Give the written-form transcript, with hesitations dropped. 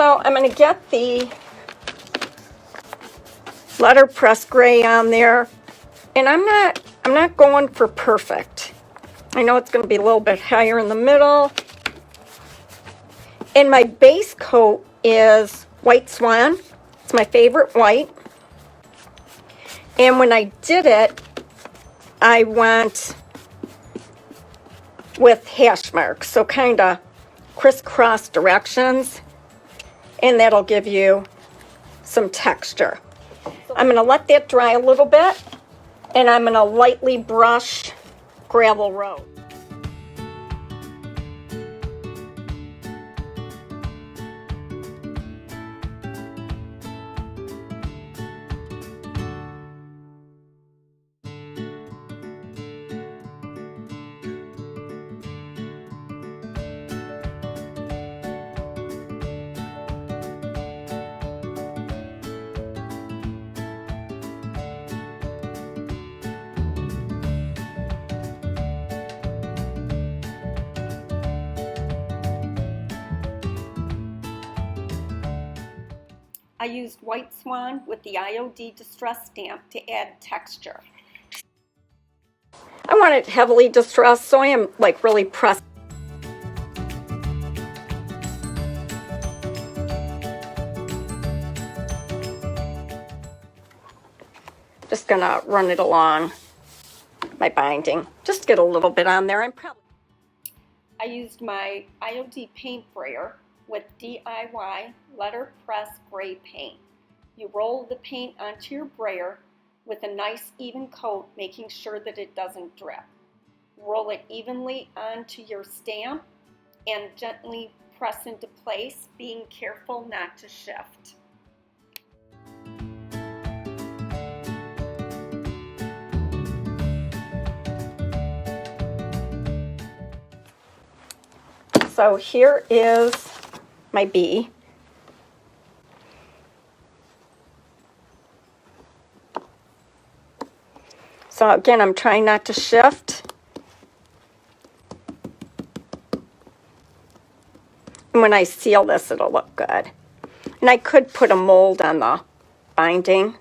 So I'm going to get the letterpress gray on there, and I'm not going for perfect. I know it's going to be a little bit higher in the middle. And my base coat is White Swan. It's my favorite white. And when I did it, I went with hash marks, so kind of crisscross directions, and that'll give you some texture. I'm going to let that dry a little bit, and I'm going to lightly brush gravel road. I used White Swan with the IOD distress stamp to add texture. I want it heavily distressed, so I am like really pressed. Just gonna run it along my binding. Just get a little bit on there. I used my IOD paint brayer with DIY letterpress gray paint. You roll the paint onto your brayer with a nice even coat, making sure that it doesn't drip. Roll it evenly onto your stamp and gently press into place, being careful not to shift. So here is my bee. So again, I'm trying not to shift. And when I seal this, it'll look good. And I could put a mold on the binding